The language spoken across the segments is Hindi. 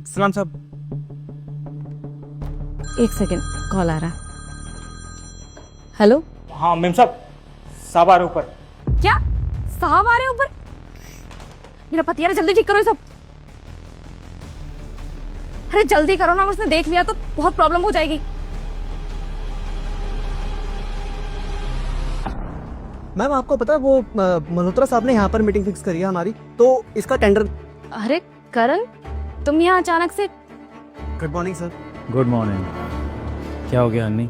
सलाम साहब। एक सेकंड, कॉल आ रहा। हेलो। हाँ मेम साहब, साहब आ रहे ऊपर। क्या साहब आ रहे हैं ऊपर? मेरा पति यार, जल्दी ठीक करो ये सब। अरे जल्दी करो ना, उसने देख लिया तो बहुत प्रॉब्लम हो जाएगी। मैम आपको पता है वो मल्होत्रा साहब ने यहाँ पर मीटिंग फिक्स करी है हमारी, तो इसका टेंडर। अरे करण, तुम यहाँ अचानक से? Good morning sir. Good morning. क्या हो गया अन्नी,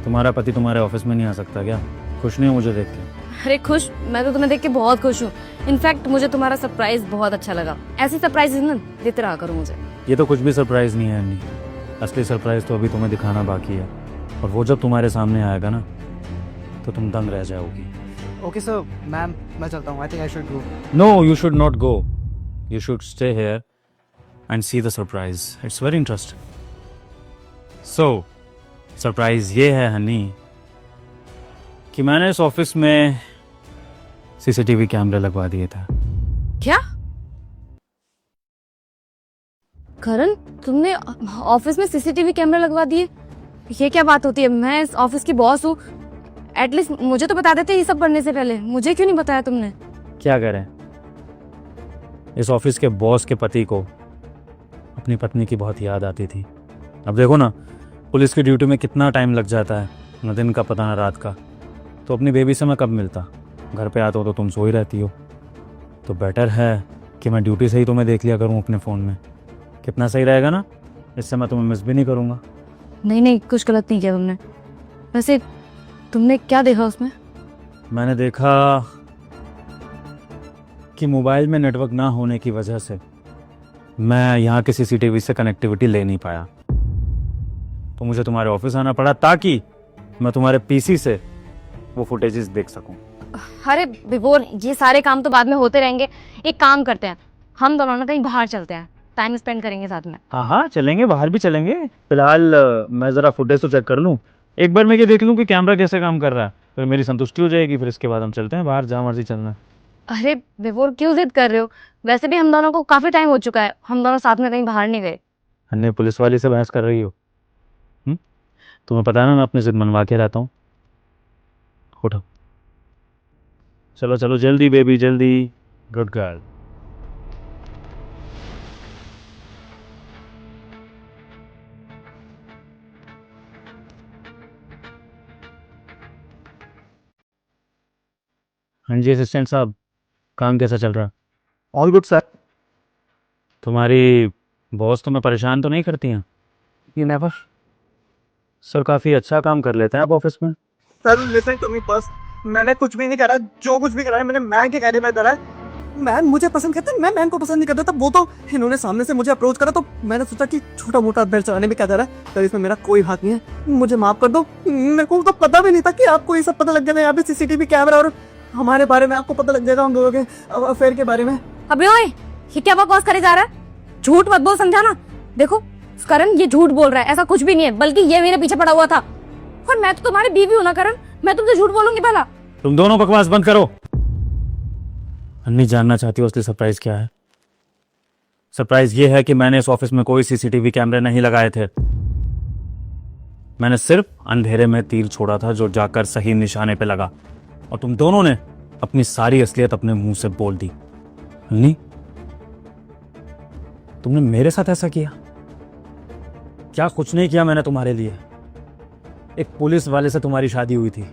तुम्हारा पति तुम्हारे ऑफिस में नहीं आ सकता क्या? खुश नहीं हो मुझे देख के? अरे खुश, मैं तो तुम्हें देख के बहुत खुश हूँ। इनफैक्ट मुझे तुम्हारा सरप्राइज बहुत अच्छा लगा। ऐसी सरप्राइज ना देते रहा करो मुझे। ये तो कुछ भी सरप्राइज नहीं है अन्नी, असली सरप्राइज तो अभी तुम्हें दिखाना बाकी है, और वो जब तुम्हारे सामने आएगा ना तो तुम दंग रह जाओगी। ओके सर, मैम मैं चलता हूँ। I think I should go. No, you should not go, you should stay here and see the surprise. It's very interesting. So surprise ये है हनी कि मैंने इस ऑफिस में सीसीटीवी कैमरे लगवा दिए थे। क्या करण, तुमने ऑफिस में सीसीटीवी कैमरा लगवा दिए? ये क्या बात होती है? मैं इस ऑफिस की बॉस हूँ, एटलीस्ट मुझे तो बता देते ये सब करने से पहले। मुझे क्यों नहीं बताया तुमने? क्या करें, इस ऑफिस के बॉस के पति को अपनी पत्नी की बहुत याद आती थी। अब देखो ना, पुलिस की ड्यूटी में कितना टाइम लग जाता है, न दिन का पता न रात का। तो अपनी बेबी से मैं कब मिलता? घर पे आता हो तो तुम सो ही रहती हो। तो बेटर है कि मैं ड्यूटी से ही तुम्हें देख लिया करूं अपने फ़ोन में। कितना सही रहेगा ना, इससे मैं तुम्हें मिस भी नहीं करूंगा। नहीं नहीं, कुछ गलत नहीं किया तुमने। वैसे तुमने क्या देखा उसमें? मैंने देखा कि मोबाइल में नेटवर्क ना होने की वजह से मैं यहाँ के सीसीटीवी से कनेक्टिविटी ले नहीं पाया, तो मुझे तुम्हारे ऑफिस आना पड़ा ताकि मैं तुम्हारे पीसी से वो फुटेजेस देख सकूं। अरे विभोर, ये सारे काम तो बाद में होते रहेंगे। एक काम करते हैं, हम दोनों ना कहीं बाहर चलते हैं, टाइम स्पेंड करेंगे साथ में। हाँ हाँ चलेंगे, बाहर भी चलेंगे। फिलहाल मैं ज़रा फुटेज तो चेक कर लूँ, एक बार मैं ये देख लूँ कि कैमरा कैसे काम कर रहा है, फिर मेरी संतुष्टि हो जाएगी। फिर इसके बाद हम चलते हैं बाहर, जहाँ मर्जी चलना है। अरे विभोर, क्यों जिद कर रहे हो? वैसे भी हम दोनों को काफी टाइम हो चुका है, हम दोनों साथ में कहीं बाहर नहीं गए। अन्य पुलिस वाली से बहस कर रही हो? तुम्हें पता है ना मैं अपनी जिद मनवा के रहता हूँ। उठो, चलो चलो जल्दी बेबी जल्दी। Good girl. हाँ जी असिस्टेंट साहब, काम कैसा चल रहा? All good sir. तुम्हारी बॉस तुम्हें परेशान तो नहीं करती हैं? You never. सर काफ़ी अच्छा काम कर लेते हैं आप ऑफिस में। Sir listen to me first, मैंने कुछ भी नहीं करा। जो कुछ भी करा है मैंने मैम के कहने पे करा है। मैम मुझे पसंद करते हैं, मैं मैम को पसंद नहीं करता था। वो तो इन्होंने सामने से मुझे अप्रोच करा, तो मैंने सोचा कि छोटा मोटा अफेयर चलाने में क्या जा रहा है। सर इसमें मेरा कोई हाथ नहीं है, मुझे माफ कर दो। मेरे को तो पता भी नहीं था कि आपको ये सब पता लग जाएगा। यहाँ पे सीसीटीवी कैमरा और हमारे बारे में आपको पता लग जाएगा, हम लोगों के अफेयर के बारे में। अबे ओए, ये क्या बकवास करे जा रहा है? झूठ मत बोल, समझा ना? देखो करण, ये झूठ बोल रहा है, ऐसा कुछ भी नहीं है, बल्कि ये मेरे पीछे पड़ा हुआ था। और मैं तो तुम्हारी बीवी हूं ना करण, मैं तुमसे झूठ बोलूंगी भला? तुम दोनों बकवास बंद करो। अन्नी जानना चाहती हो असली सरप्राइज क्या है? सरप्राइज ये है कि मैंने इस ऑफिस में कोई सीसीटीवी कैमरे नहीं लगाए थे। मैंने सिर्फ अंधेरे में तीर छोड़ा था जो जाकर सही निशाने पे लगा, और तुम दोनों ने अपनी सारी असलियत अपने मुंह से बोल दी। अन्नी, तुमने मेरे साथ ऐसा किया? क्या कुछ नहीं किया मैंने तुम्हारे लिए। एक पुलिस वाले से तुम्हारी शादी हुई थी,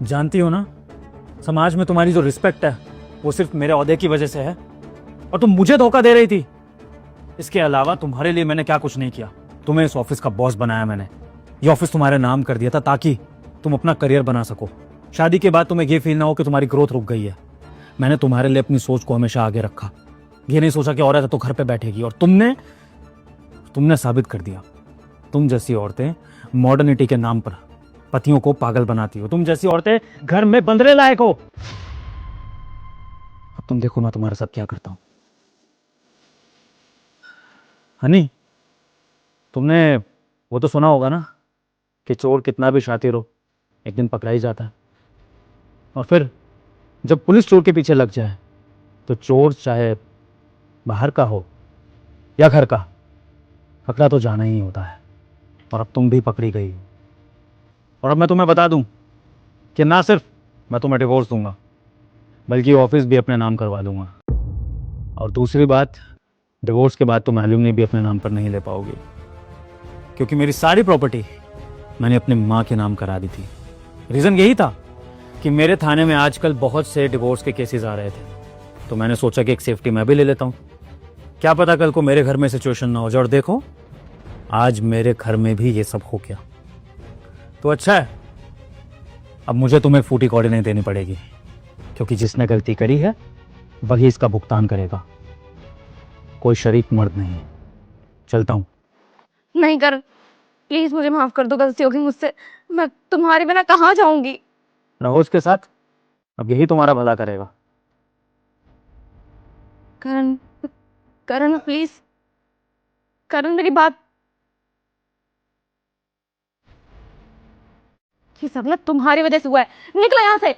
जानती हो ना? समाज में तुम्हारी जो रिस्पेक्ट है वो सिर्फ मेरे ओहदे की वजह से है, और तुम मुझे धोखा दे रही थी। इसके अलावा तुम्हारे लिए मैंने क्या कुछ नहीं किया। तुम्हें इस ऑफिस का बॉस बनाया मैंने, ये ऑफिस तुम्हारे नाम कर दिया था ताकि तुम अपना करियर बना सको। शादी के बाद तुम्हें ये फील ना हो कि तुम्हारी ग्रोथ रुक गई है। मैंने तुम्हारे लिए अपनी सोच को हमेशा आगे रखा, ये नहीं सोचा कि औरत है तो घर पे बैठेगी। और तुमने साबित कर दिया, तुम जैसी औरतें मॉडर्निटी के नाम पर पतियों को पागल बनाती हो। तुम जैसी औरतें घर में बंदरे लायक हो। अब तुम देखो मैं तुम्हारे साथ क्या करता हूं। हनी, तुमने वो तो सुना होगा ना कि चोर कितना भी शातिर हो एक दिन पकड़ा ही जाता है। और फिर जब पुलिस चोर के पीछे लग जाए तो चोर चाहे बाहर का हो या घर का, पकड़ा तो जाना ही होता है। और अब तुम भी पकड़ी गई हो। और अब मैं तुम्हें बता दूं कि ना सिर्फ मैं तुम्हें डिवोर्स दूंगा, बल्कि ऑफिस भी अपने नाम करवा दूंगा। और दूसरी बात, डिवोर्स के बाद तुम एल्यूमनी भी अपने नाम पर नहीं ले पाओगी, क्योंकि मेरी सारी प्रॉपर्टी मैंने अपनी माँ के नाम करा दी थी। रीज़न यही था कि मेरे थाने में आजकल बहुत से डिवोर्स के केसेस आ रहे थे, तो मैंने सोचा कि एक सेफ्टी मैं भी ले लेता हूँ। क्या पता कल को मेरे घर में सिचुएशन ना हो जाए। और देखो, आज मेरे घर में भी ये सब हो गया। तो अच्छा है, अब मुझे तुम्हें फूटी कौड़ी नहीं देनी पड़ेगी, क्योंकि जिसने गलती करी है वही इसका भुगतान करेगा। कोई शरीफ मर्द नहीं। चलता हूँ। नहीं करण, प्लीज मुझे माफ कर दो, गलती होगी मुझसे। मैं तुम्हारे बिना कहाँ जाऊंगी। रहो उसके साथ, अब यही तुम्हारा भला करेगा। करण, करण प्लीज, करण मेरी बात। ये सब ना तुम्हारी वजह से हुआ है। निकलो यहाँ से।